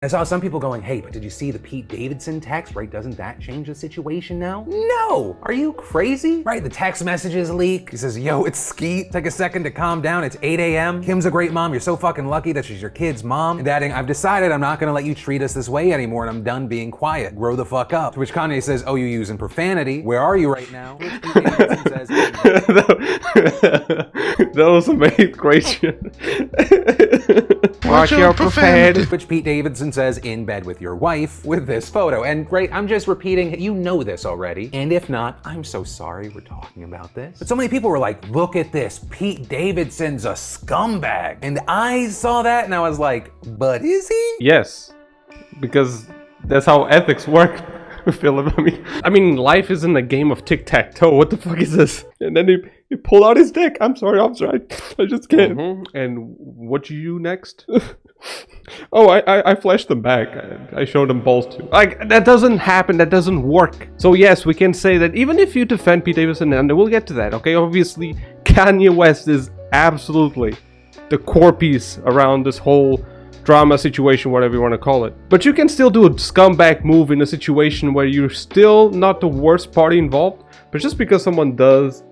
I saw some people going, hey, but did you see the Pete Davidson text, right? Doesn't that change the situation now? No, are you crazy? Right, the text messages leak. He says, yo, it's Skeet. Take a second to calm down. It's 8 a.m. Kim's a great mom. You're so fucking lucky that she's your kid's mom. And adding, I've decided I'm not gonna let you treat us this way anymore and I'm done being quiet. Grow the fuck up. To which Kanye says, oh, you using profanity. Where are you right now? Which Pete Davidson says, that was amazing. Great shit. Watch your profanity. Which Pete Davidson says, in bed with your wife, with this photo. And right, I'm just repeating, you know this already. And if not, I'm so sorry we're talking about this. But so many people were like, look at this, Pete Davidson's a scumbag. And I saw that and I was like, but is he? Yes, because that's how ethics work. Philip, I mean, life isn't a game of tic-tac-toe. What the fuck is this? And then he pulled out his dick. I'm sorry, officer. I just can't. And what you do next? Oh, I flashed them back. I showed them balls too. Like, that doesn't happen. That doesn't work. So yes, we can say that even if you defend Pete Davidson, and we'll get to that, okay? Obviously, Kanye West is absolutely the core piece around this whole drama situation, whatever you want to call it. But you can still do a scumbag move in a situation where you're still not the worst party involved, but just because someone does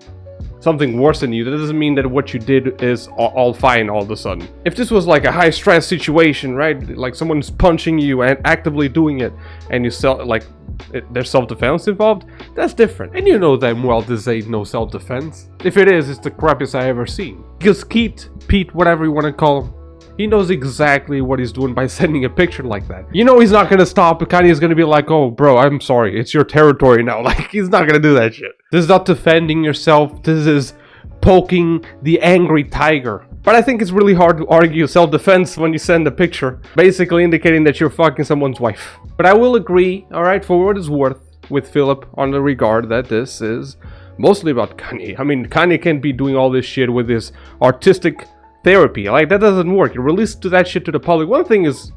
something worse than you, that doesn't mean that what you did is all fine all of a sudden. If this was like a high stress situation, right, like someone's punching you and actively doing it, and you there's self-defense involved, that's different. And you know damn well this ain't no self-defense. If it is, it's the crappiest I ever seen. Because Skeet, Pete, whatever you want to call him, he knows exactly what he's doing by sending a picture like that. You know he's not gonna stop. Kanye's gonna be like, oh bro, I'm sorry, it's your territory now. Like, he's not gonna do that shit. This is not defending yourself. This is poking the angry tiger. But I think it's really hard to argue self-defense when you send a picture, basically indicating that you're fucking someone's wife. But I will agree, alright, for what it's worth, with Philip on the regard that this is mostly about Kanye. I mean, Kanye can't be doing all this shit with his artistic therapy. Like, that doesn't work. You release that shit to the public. One thing is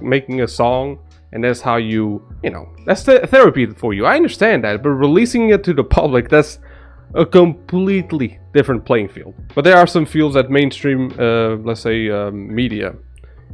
making a song, and that's how you know, that's therapy for you. I understand that, but releasing it to the public, that's a completely different playing field. But there are some fields that mainstream, let's say, media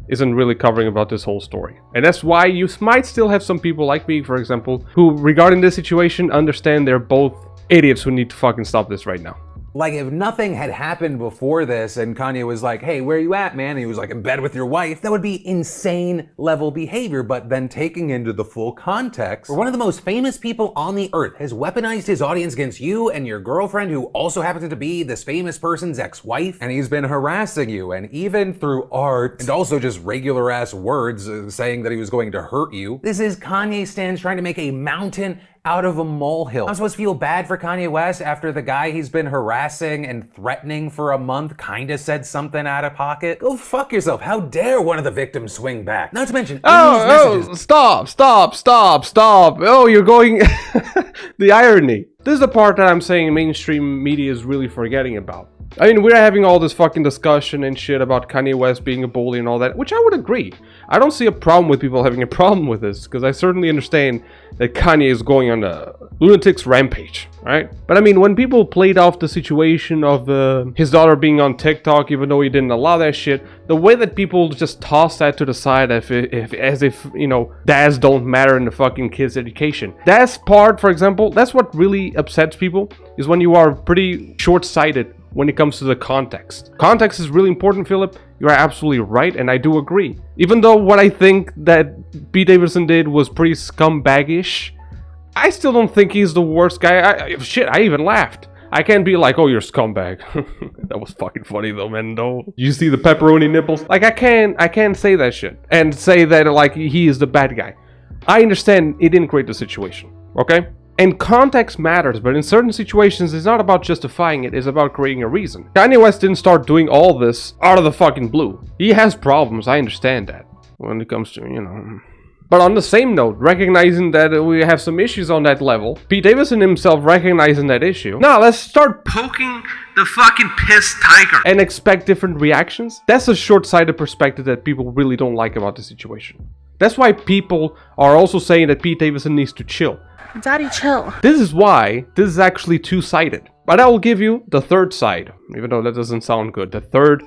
isn't really covering about this whole story. And that's why you might still have some people like me, for example, who, regarding this situation, understand they're both idiots who need to fucking stop this right now. Like, if nothing had happened before this and Kanye was like, hey, where you at, man? And he was like, in bed with your wife, that would be insane level behavior. But then taking into the full context, where one of the most famous people on the earth has weaponized his audience against you and your girlfriend, who also happens to be this famous person's ex-wife, and he's been harassing you, and even through art, and also just regular ass words saying that he was going to hurt you. This is Kanye stans trying to make a mountain out of a molehill. I'm supposed to feel bad for Kanye West after the guy he's been harassing and threatening for a month kinda said something out of pocket? Go fuck yourself. How dare one of the victims swing back? Not to mention, Stop. Oh, you're going... The irony. This is the part that I'm saying mainstream media is really forgetting about. I mean, we're having all this fucking discussion and shit about Kanye West being a bully and all that, which I would agree. I don't see a problem with people having a problem with this, because I certainly understand that Kanye is going on a lunatic's rampage, right? But I mean, when people played off the situation of his daughter being on TikTok, even though he didn't allow that shit, the way that people just toss that to the side as if, you know, dads don't matter in the fucking kid's education. That part, for example, that's what really upsets people, is when you are pretty short-sighted when it comes to the context. Context is really important, Philip. You are absolutely right, and I do agree. Even though what I think that Pete Davidson did was pretty scumbaggish, I still don't think he's the worst guy. I even laughed. I can't be like, oh, you're a scumbag. That was fucking funny though, man. No, you see the pepperoni nipples? Like, I can't say that shit and say that like he is the bad guy. I understand it didn't create the situation, okay? And context matters, but in certain situations, it's not about justifying it, it's about creating a reason. Kanye West didn't start doing all this out of the fucking blue. He has problems, I understand that, when it comes to, you know... But on the same note, recognizing that we have some issues on that level, Pete Davidson himself recognizing that issue, now let's start poking the fucking pissed tiger and expect different reactions. That's a short-sighted perspective that people really don't like about the situation. That's why people are also saying that Pete Davidson needs to chill. Daddy, chill. This is why this is actually two-sided. But I will give you the third side, even though that doesn't sound good. The third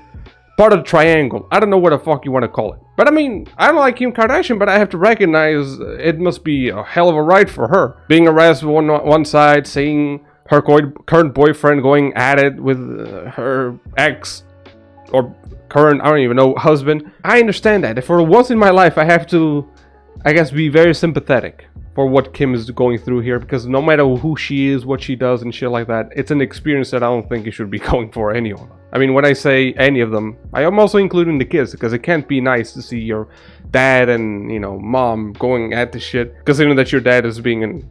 part of the triangle. I don't know what the fuck you want to call it. But I mean, I don't like Kim Kardashian, but I have to recognize it must be a hell of a ride for her. Being arrested on one side, seeing her current boyfriend going at it with her ex, or current, I don't even know, husband. I understand that. If for once in my life I have to, I guess, be very sympathetic for what Kim is going through here, because no matter who she is, what she does and shit like that, it's an experience that I don't think you should be going for any of them. I mean, when I say any of them, I am also including the kids, because it can't be nice to see your dad and, you know, mom going at the shit, considering that your dad is being an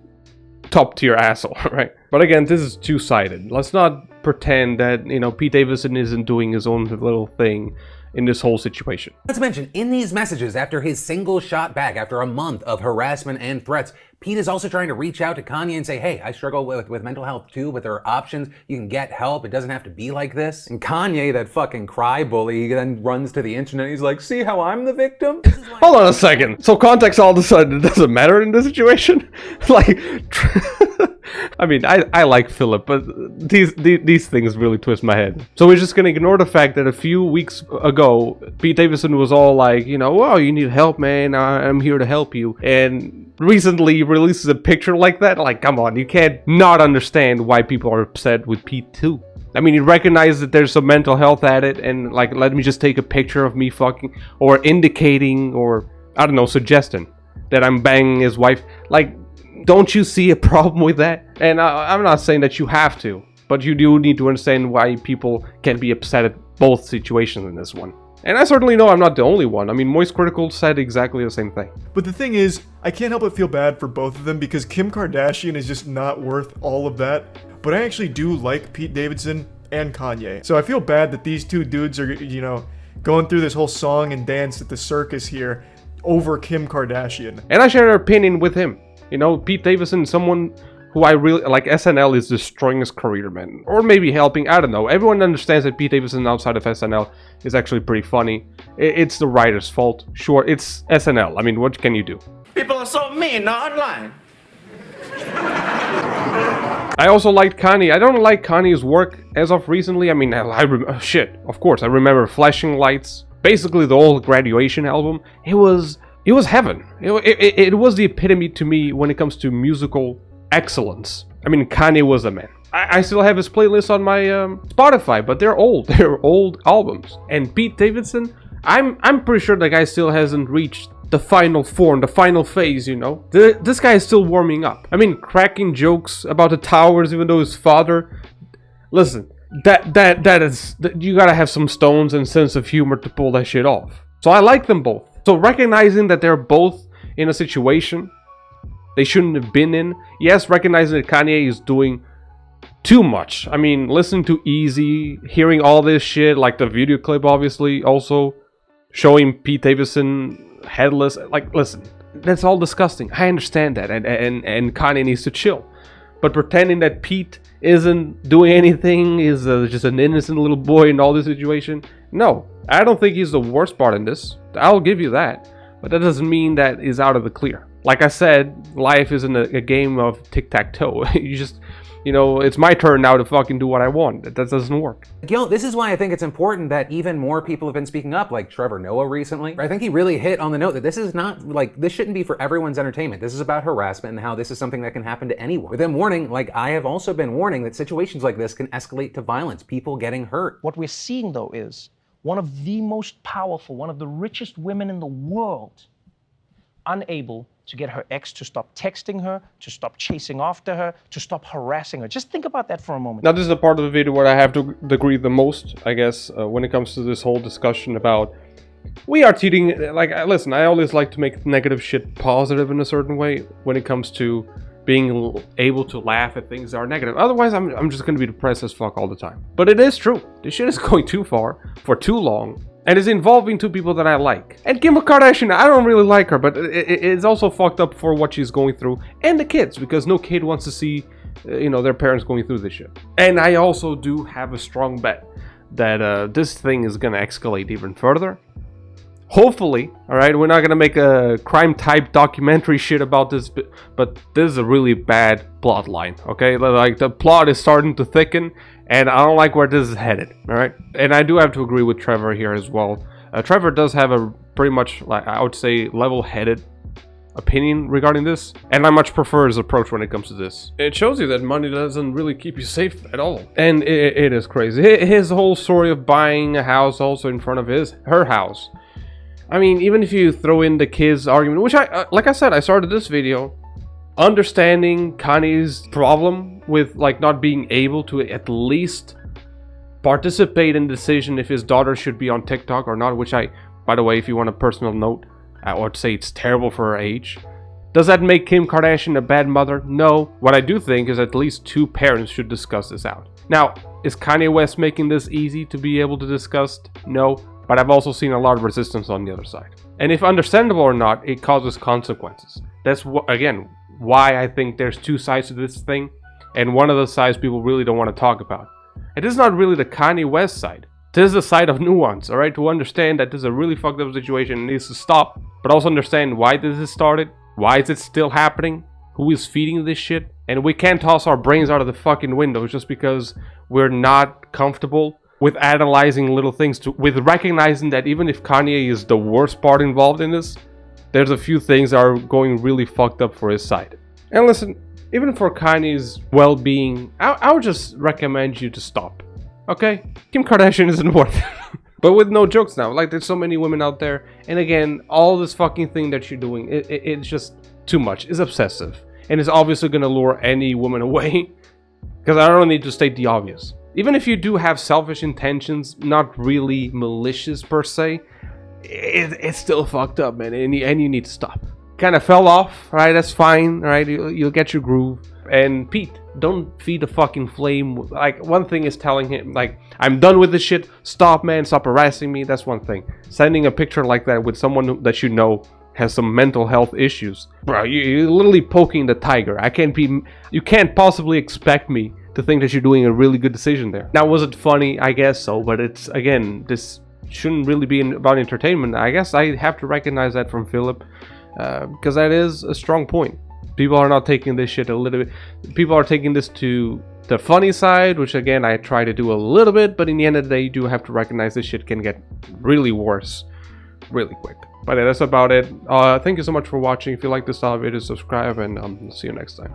top tier asshole, right? But again, this is two-sided. Let's not pretend that, you know, Pete Davidson isn't doing his own little thing in this whole situation. Let's mention, in these messages, after his single shot back, after a month of harassment and threats, Pete is also trying to reach out to Kanye and say, hey, I struggle with mental health too, but there are options. You can get help. It doesn't have to be like this. And Kanye, that fucking cry bully, he then runs to the internet. He's like, see how I'm the victim? Hold on a second. So context all of a sudden doesn't matter in this situation? Like, I mean, I like Philip, but these things really twist my head. So we're just gonna ignore the fact that a few weeks ago, Pete Davidson was all like, you know, oh, you need help, man. I'm here to help you. And recently releases a picture like that. Like, come on, you can't not understand why people are upset with Pete too. I mean, you recognize that there's some mental health at it, and like, let me just take a picture of me fucking, or indicating, or I don't know, suggesting that I'm banging his wife. Like, don't you see a problem with that? And I'm not saying that you have to, but you do need to understand why people can be upset at both situations in this one. And I certainly know I'm not the only one. I mean, Moist Critical said exactly the same thing. But the thing is, I can't help but feel bad for both of them, because Kim Kardashian is just not worth all of that. But I actually do like Pete Davidson and Kanye. So I feel bad that these two dudes are, you know, going through this whole song and dance at the circus here over Kim Kardashian. And I share an opinion with him. You know, Pete Davidson, someone who I really like. SNL is destroying his career, man. Or maybe helping, I don't know. Everyone understands that Pete Davidson outside of SNL is actually pretty funny. It's the writer's fault. Sure, it's SNL. I mean, what can you do? People are so mean online. I also liked Kanye. I don't like Kanye's work as of recently. I mean, shit, of course. I remember Flashing Lights. Basically, the old Graduation album. It was heaven. It was the epitome to me when it comes to musical excellence. I mean, Kanye was the man. I still have his playlist on my Spotify, but they're old. They're old albums. And Pete Davidson, I'm pretty sure the guy still hasn't reached the final form, the final phase, you know? This guy is still warming up. I mean, cracking jokes about the towers, even though his father... Listen, that is... You gotta have some stones and sense of humor to pull that shit off. So I like them both. So recognizing that they're both in a situation they shouldn't have been in. Yes, recognizing that Kanye is doing too much. I mean, listening to Eazy, hearing all this shit, like the video clip obviously, also showing Pete Davidson headless. Like, listen, that's all disgusting. I understand that, and Kanye needs to chill. But pretending that Pete isn't doing anything, is just an innocent little boy in all this situation, no. I don't think he's the worst part in this. I'll give you that. But that doesn't mean that he's out of the clear. Like I said, life isn't a game of tic-tac-toe. You just, you know, it's my turn now to fucking do what I want. That doesn't work. Gil, this is why I think it's important that even more people have been speaking up, like Trevor Noah recently. I think he really hit on the note that this is not, like, this shouldn't be for everyone's entertainment. This is about harassment and how this is something that can happen to anyone. With him warning, like I have also been warning, that situations like this can escalate to violence, people getting hurt. What we're seeing, though, is one of the most powerful, one of the richest women in the world, unable to get her ex to stop texting her, to stop chasing after her, to stop harassing her. Just think about that for a moment. Now, this is the part of the video where I have to agree the most, I guess, when it comes to this whole discussion about we are treating, like, listen, I always like to make negative shit positive in a certain way when it comes to being able to laugh at things that are negative. Otherwise, I'm just going to be depressed as fuck all the time. But it is true. This shit is going too far for too long. And it's involving two people that I like. And Kim Kardashian, I don't really like her, but it's also fucked up for what she's going through. And the kids, because no kid wants to see, you know, their parents going through this shit. And I also do have a strong bet that this thing is going to escalate even further. Hopefully, alright, we're not going to make a crime-type documentary shit about this, but this is a really bad plot line, okay? Like, the plot is starting to thicken, And I don't like where this is headed, all right? And I do have to agree with Trevor here as well. Trevor does have a pretty much, like, I would say, level-headed opinion regarding this, and I much prefer his approach when it comes to this. It shows you that money doesn't really keep you safe at all, and it is crazy. His whole story of buying a house also in front of her house. I mean, even if you throw in the kids argument, which like I said, I started this video understanding Kanye's problem with like not being able to at least participate in the decision if his daughter should be on TikTok or not, which by the way, if you want a personal note, I would say it's terrible for her age. Does that make Kim Kardashian a bad mother? No. What I do think is at least two parents should discuss this out. Now, is Kanye West making this easy to be able to discuss? No. But I've also seen a lot of resistance on the other side. And if understandable or not, it causes consequences. That's, again, why I think there's two sides to this thing. And one of the sides people really don't want to talk about. It is not really the Kanye West side. This is the side of nuance, alright? To understand that this is a really fucked up situation and needs to stop. But also understand why this has started. Why is it still happening? Who is feeding this shit? And we can't toss our brains out of the fucking window just because we're not comfortable with analyzing little things. With recognizing that even if Kanye is the worst part involved in this, there's a few things that are going really fucked up for his side. And listen, even for Kanye's well-being, I would just recommend you to stop. Okay? Kim Kardashian isn't worth it. But with no jokes now, like there's so many women out there, and again, all this fucking thing that you're doing, it's just too much. It's obsessive, and it's obviously gonna lure any woman away. Because I don't need to state the obvious. Even if you do have selfish intentions, not really malicious per se, it's still fucked up, man, and you need to stop. Kind of fell off, right? That's fine, right? You'll get your groove. And Pete, don't feed the fucking flame. Like, one thing is telling him, like, I'm done with this shit. Stop, man. Stop harassing me. That's one thing. Sending a picture like that with someone that you know has some mental health issues. Bro, you're literally poking the tiger. You can't possibly expect me to think that you're doing a really good decision there. Now, was it funny? I guess so. But it's, again, this shouldn't really be about entertainment. I guess I have to recognize that from Philip. Because that is a strong point. People are not taking this shit a little bit. People are taking this to the funny side, which again I try to do a little bit, but in the end of the day, you do have to recognize this shit can get really worse really quick. But yeah, that's about it. Thank you so much for watching. If you like this style of video, subscribe, and see you next time.